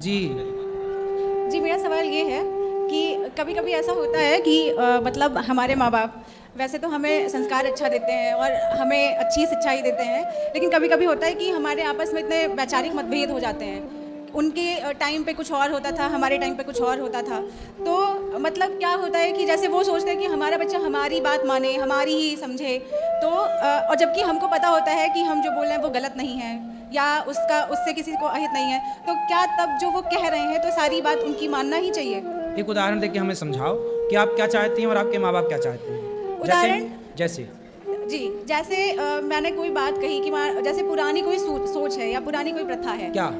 जी। जी, मेरा सवाल ये है कि कभी कभी ऐसा होता है कि मतलब हमारे माँ बाप वैसे तो हमें संस्कार अच्छा देते हैं और हमें अच्छी शिक्षा ही देते हैं, लेकिन कभी कभी होता है कि हमारे आपस में इतने वैचारिक मतभेद हो जाते हैं। उनके टाइम पे कुछ और होता था, हमारे टाइम पे कुछ और होता था। तो मतलब क्या होता है कि जैसे वो सोचते हैं कि हमारा बच्चा हमारी बात माने, हमारी ही समझे, तो और जबकि हमको पता होता है कि हम जो बोल रहे हैं वो गलत नहीं है या उसका उससे किसी को अहित नहीं है, तो क्या तब जो वो कह रहे हैं तो सारी बात उनकी मानना ही चाहिए? एक उदाहरण देके हमें समझाओ कि आप क्या चाहती हैं और आपके माँ बाप क्या चाहते हैं। जैसे उदाहरण? जैसे जी, जैसे मैंने कोई बात कही कि जैसे पुरानी कोई सोच है या पुरानी कोई प्रथा है। क्या?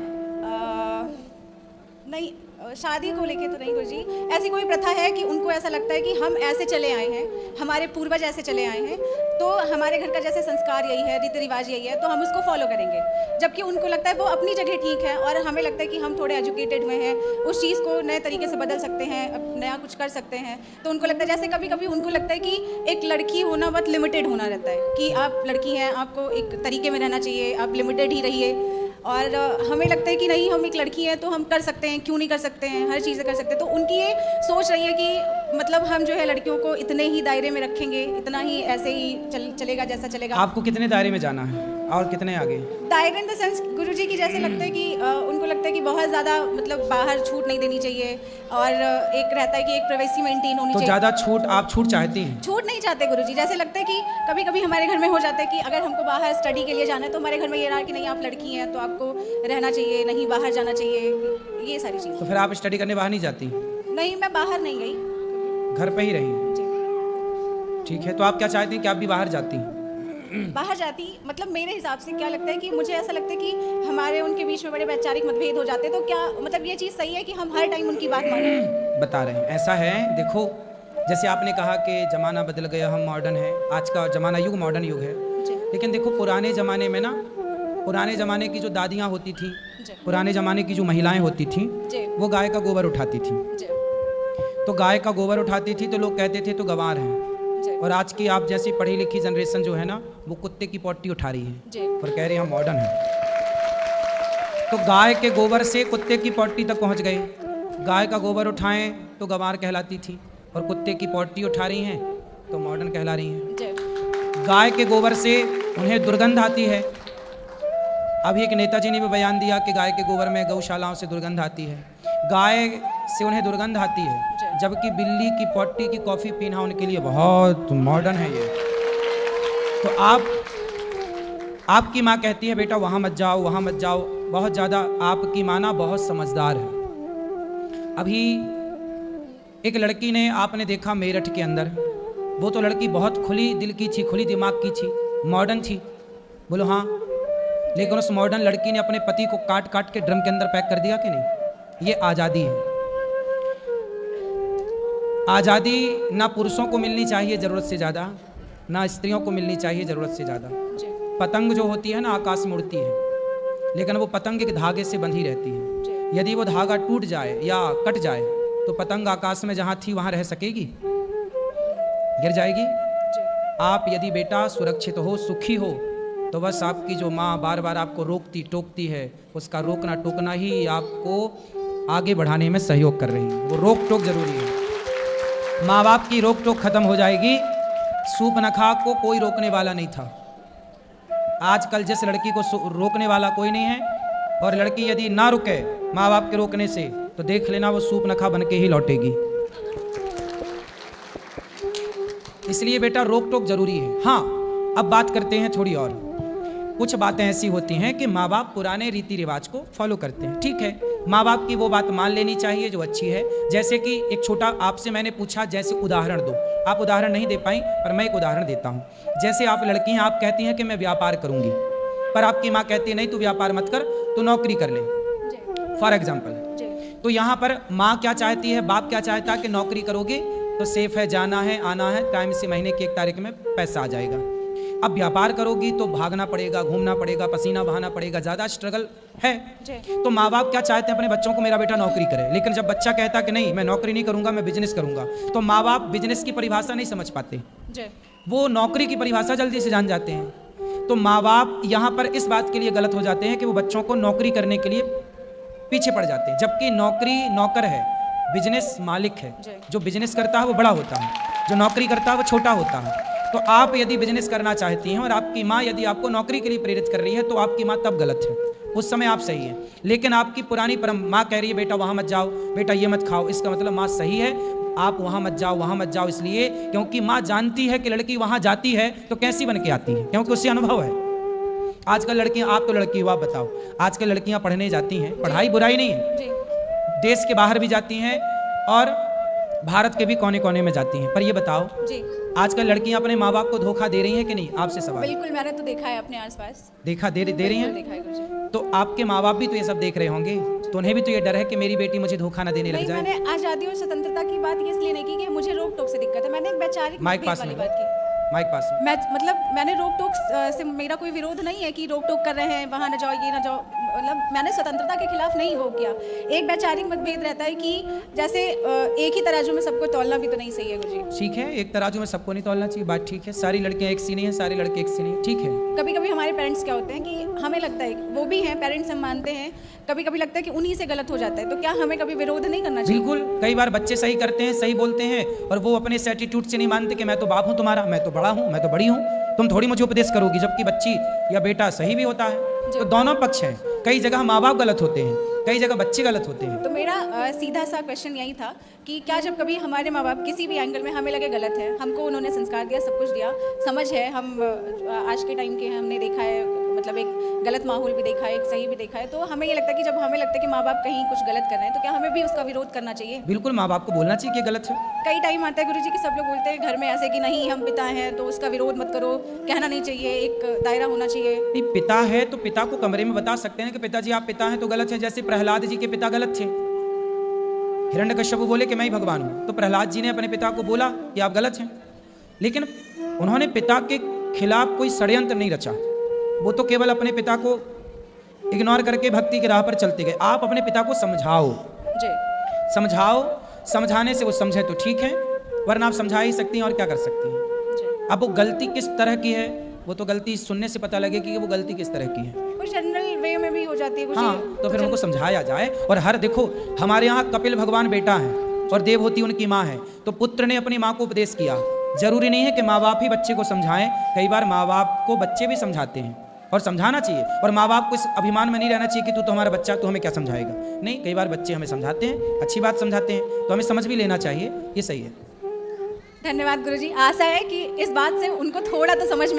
नहीं, शादी को लेके तो नहीं गुरुजी। ऐसी कोई प्रथा है कि उनको ऐसा लगता है कि हम ऐसे चले आए हैं, हमारे पूर्वज ऐसे चले आए हैं, तो हमारे घर का जैसे संस्कार यही है, रीति रिवाज यही है, तो हम उसको फॉलो करेंगे। जबकि उनको लगता है वो अपनी जगह ठीक है और हमें लगता है कि हम थोड़े एजुकेटेड हुए हैं, उस चीज़ को नए तरीके से बदल सकते हैं, अब नया कुछ कर सकते हैं। तो उनको लगता है, जैसे कभी कभी उनको लगता है कि एक लड़की होना बहुत लिमिटेड होना रहता है, कि आप लड़की हैं, आपको एक तरीके में रहना चाहिए, आप लिमिटेड ही रहिए। और हमें लगता है कि नहीं, हम एक लड़की हैं तो हम कर सकते हैं, क्यों नहीं कर सकते हैं, हर चीज़ें कर सकते हैं। तो उनकी ये सोच रही है कि मतलब हम जो है लड़कियों को इतने ही दायरे में रखेंगे, इतना ही ऐसे ही चलेगा जैसा चलेगा। आपको कितने दायरे में जाना है और कितने आगे? दायरे इन द सेंस गुरुजी की जैसे लगता है कि उनको लगता है कि बहुत ज़्यादा मतलब बाहर छूट नहीं देनी चाहिए, और एक रहता है कि एक प्राइवेसी मेंटेन होनी तो चाहिए। ज़्यादा छूट, आप छूट चाहती हैं? छूट नहीं चाहते गुरुजी। जैसे लगता है कि कभी कभी हमारे घर में हो जाता है कि अगर हमको बाहर स्टडी के लिए जाना है तो हमारे घर में ये रहा कि नहीं, आप लड़की हैं तो आपको रहना चाहिए, नहीं बाहर जाना चाहिए, ये सारी चीज़। तो फिर आप स्टडी करने बाहर नहीं जाती, नहीं, मैं बाहर नहीं गई घर पे ही रही? जी। ठीक है, तो आप क्या चाहती हैं कि आप भी बाहर जाती? बाहर जाती, मतलब मेरे हिसाब से क्या लगता है कि मुझे ऐसा लगता है कि हमारे उनके बीच में बड़े वैचारिक मतभेद हो जाते हैं, तो क्या मतलब ये चीज़ सही है कि हम हर टाइम उनकी बात मानें? बता रहे हैं, ऐसा है, देखो, जैसे आपने कहा कि ज़माना बदल गया, हम मॉडर्न हैं, आज का ज़माना युग मॉडर्न युग है। जी लेकिन देखो, पुराने ज़माने में ना, पुराने ज़माने की जो दादियाँ होती थी, जी पुराने ज़माने की जो महिलाएं होती थी, जी वो गाय का गोबर उठाती थी। जी तो गाय का गोबर उठाती थी तो लोग कहते थे तो गंवार हैं। जी और आज की आप जैसी पढ़ी लिखी जनरेशन जो है ना, वो कुत्ते की पॉटी उठा रही है जी और कह रही है हम मॉडर्न हैं। तो गाय के गोबर से कुत्ते की पॉटी तक पहुंच गए। गाय का गोबर उठाएं तो गंवार कहलाती थी, और कुत्ते की पॉटी उठा रही हैं तो मॉडर्न कहला रही हैं। जी गाय के गोबर से उन्हें दुर्गंध आती है। अभी एक नेताजी ने भी बयान दिया कि गाय के गोबर में गौशालाओं से दुर्गंध आती है, गाय से उन्हें दुर्गंध आती है, जबकि बिल्ली की पॉटी की कॉफ़ी पीना उनके लिए बहुत मॉडर्न है ये। तो आपकी माँ कहती है बेटा वहाँ मत जाओ, वहाँ मत जाओ, बहुत ज़्यादा आपकी माँ ना बहुत समझदार है। अभी एक लड़की ने, आपने देखा मेरठ के अंदर, वो तो लड़की बहुत खुली दिल की थी, खुली दिमाग की थी, मॉडर्न थी, बोलो हाँ। लेकिन उस मॉडर्न लड़की ने अपने पति को काट काट के ड्रम के अंदर पैक कर दिया कि नहीं? ये आज़ादी है। आज़ादी ना पुरुषों को मिलनी चाहिए ज़रूरत से ज़्यादा, ना स्त्रियों को मिलनी चाहिए ज़रूरत से ज़्यादा। पतंग जो होती है ना, आकाश में उड़ती है, लेकिन वो पतंग एक धागे से बंधी रहती है। यदि वो धागा टूट जाए या कट जाए तो पतंग आकाश में जहाँ थी वहाँ रह सकेगी? गिर जाएगी। आप यदि बेटा सुरक्षित हो, सुखी हो, तो बस आपकी जो माँ बार बार आपको रोकती टोकती है, उसका रोकना टोकना ही आपको आगे बढ़ाने में सहयोग कर रही है। वो रोक टोक जरूरी है। माँ बाप की रोक टोक खत्म हो जाएगी। सूर्पनखा को कोई रोकने वाला नहीं था। आजकल जिस लड़की को रोकने वाला कोई नहीं है, और लड़की यदि ना रुके माँ बाप के रोकने से, तो देख लेना वो सूर्पनखा बन के ही लौटेगी। इसलिए बेटा रोक टोक जरूरी है। हाँ, अब बात करते हैं थोड़ी और। कुछ बातें ऐसी होती हैं कि माँ बाप पुराने रीति रिवाज को फॉलो करते हैं, ठीक है, माँ बाप की वो बात मान लेनी चाहिए जो अच्छी है। जैसे कि एक छोटा आपसे मैंने पूछा, जैसे उदाहरण दो, आप उदाहरण नहीं दे पाई, पर मैं एक उदाहरण देता हूँ। जैसे आप लड़की हैं, आप कहती हैं कि मैं व्यापार करूँगी, पर आपकी माँ कहती है नहीं तू व्यापार मत कर, तू नौकरी कर ले, फॉर एग्जाम्पल। तो यहाँ पर माँ क्या चाहती है, बाप क्या चाहता है कि नौकरी करोगे तो सेफ है, जाना है आना है, टाइम से महीने की 1 तारीख में पैसा आ जाएगा। अब व्यापार करोगी तो भागना पड़ेगा, घूमना पड़ेगा, पसीना बहाना पड़ेगा, ज़्यादा स्ट्रगल है। तो माँ बाप क्या चाहते हैं अपने बच्चों को, मेरा बेटा नौकरी करे। लेकिन जब बच्चा कहता कि नहीं मैं नौकरी नहीं करूँगा, मैं बिजनेस करूँगा, तो माँ बाप बिजनेस की परिभाषा नहीं समझ पाते, वो नौकरी की परिभाषा जल्दी से जान जाते हैं। तो माँ बाप यहाँ पर इस बात के लिए गलत हो जाते हैं कि वो बच्चों को नौकरी करने के लिए पीछे पड़ जाते हैं। जबकि नौकरी नौकर है, बिजनेस मालिक है। जी। जो बिजनेस करता है वो बड़ा होता है, जो नौकरी करता है वो छोटा होता है। तो आप यदि बिजनेस करना चाहती हैं और आपकी माँ यदि आपको नौकरी के लिए प्रेरित कर रही है तो आपकी माँ तब गलत है, उस समय आप सही हैं। लेकिन आपकी पुरानी माँ कह रही है बेटा वहाँ मत जाओ, बेटा ये मत खाओ, इसका मतलब माँ सही है, आप वहाँ मत जाओ, वहाँ मत जाओ, इसलिए क्योंकि माँ जानती है कि लड़की वहाँ जाती है तो कैसी बन के आती है, क्योंकि उससे अनुभव है। आजकल लड़कियाँ, आप तो लड़की हो, आप बताओ, आजकल लड़कियाँ पढ़ने जाती हैं, पढ़ाई बुराई नहीं है, जी। देश के बाहर भी जाती हैं और भारत के भी कोने कोने में जाती हैं। पर ये बताओ, जी आजकल लड़कियां अपने माँ बाप को धोखा दे रही हैं कि नहीं? आपसे सवाल। बिल्कुल, मैंने तो देखा है अपने आसपास। देखा दे रही बिल्कुल हैं? देखा है गुरुजी। तो आपके माँ बाप भी तो ये सब देख रहे होंगे, तो उन्हें भी तो ये डर है कि मेरी बेटी मुझे धोखा ना देने लग नहीं, जाए। मैंने आज़ादी और स्वतंत्रता की बात इसलिए नहीं की कि मुझे रोक टोक से दिक्कत है, मैंने एक वैचारिक माइक मतभेद पास वाली में, बात की। माइक पास में। मैं मतलब मैंने रोक टोक से मेरा कोई विरोध नहीं है कि रोक टोक कर रहे हैं, वहाँ ना जाओ, ये ना जाओ, मतलब मैंने स्वतंत्रता के खिलाफ नहीं वो किया। एक वैचारिक मतभेद रहता है कि जैसे एक ही तराजू में सबको तौलना भी तो नहीं सही है गुरुजी। ठीक है, एक तराजू में सबको नहीं तौलना चाहिए, बात ठीक है। सारी लड़कियां एक सी नहीं है, सारे लड़के एक सी नहीं है, ठीक है। कभी कभी हमारे पेरेंट्स क्या होते हैं कि हमें लगता है, वो भी हैं पेरेंट्स, हम मानते हैं, कभी कभी लगता है कि उन्हीं से गलत हो जाता है, तो क्या हमें कभी विरोध नहीं करना चाहिए? बिल्कुल, कई बार बच्चे सही करते हैं, सही बोलते हैं, और वो अपने इस एटीट्यूड से नहीं मानते कि मैं तो बाप हूँ तुम्हारा, मैं तो बड़ा हूँ, मैं तो बड़ी हूँ, तुम थोड़ी मुझे उपदेश करोगी, जबकि बच्ची या बेटा सही भी होता है। तो दोनों पक्ष हैं, कई जगह माँ बाप गलत होते हैं, कई जगह बच्चे गलत होते हैं। तो मेरा सीधा सा क्वेश्चन यही था कि क्या जब कभी हमारे माँ बाप किसी भी एंगल में हमें लगे गलत है, हमको उन्होंने संस्कार दिया, सब कुछ दिया, समझ है, हम आज के टाइम के हैं, हमने देखा है, मतलब एक गलत माहौल भी देखा है, एक सही भी देखा है, तो हमें ये लगता है कि जब हमें लगता है कि माँ बाप कहीं कुछ गलत कर रहे हैं तो क्या हमें भी उसका विरोध करना चाहिए? बिल्कुल, माँ बाप को बोलना चाहिए कि गलत है। कई टाइम आता है गुरुजी कि सब लोग बोलते हैं घर में ऐसे कि नहीं हम पिता हैं तो उसका विरोध मत करो, कहना नहीं चाहिए, एक दायरा होना चाहिए। नहीं, पिता है तो पिता को कमरे में बता सकते हैं कि पिताजी आप पिता हैं तो गलत है। जैसे प्रहलाद जी के पिता गलत थे, हिरण्यकश्यप बोले कि मैं ही भगवान हूं, तो प्रहलाद जी ने अपने पिता को बोला कि आप गलत हैं, लेकिन उन्होंने पिता के खिलाफ कोई षड्यंत्र नहीं रचा, वो तो केवल अपने पिता को इग्नोर करके भक्ति की राह पर चलते गए। आप अपने पिता को समझाओ, जी समझाओ, समझाने से वो समझे तो ठीक है, वरना आप समझा ही सकती हैं और क्या कर सकती हैं। जी। अब वो गलती किस तरह की है, वो तो गलती सुनने से पता लगेगी कि वो गलती किस तरह की है। कुछ जनरल वे में भी हो जाती है गुरुजी। हाँ, तो फिर उनको समझाया जाए। और हर देखो, हमारे यहाँ कपिल भगवान बेटा है और देवहूति उनकी माँ है, तो पुत्र ने अपनी माँ को उपदेश किया। जरूरी नहीं है कि माँ बाप ही बच्चे को समझाएं, कई बार माँ बाप को बच्चे भी समझाते हैं और समझाना चाहिए। और माँ बाप को इस अभिमान में नहीं रहना चाहिए कि तू तो हमारा बच्चा, तू हमें क्या समझाएगा। नहीं, कई बार बच्चे हमें समझाते हैं, अच्छी बात समझाते हैं, तो हमें समझ भी लेना चाहिए, ये सही है। धन्यवाद गुरुजी, आशा है कि इस बात से उनको थोड़ा तो समझ में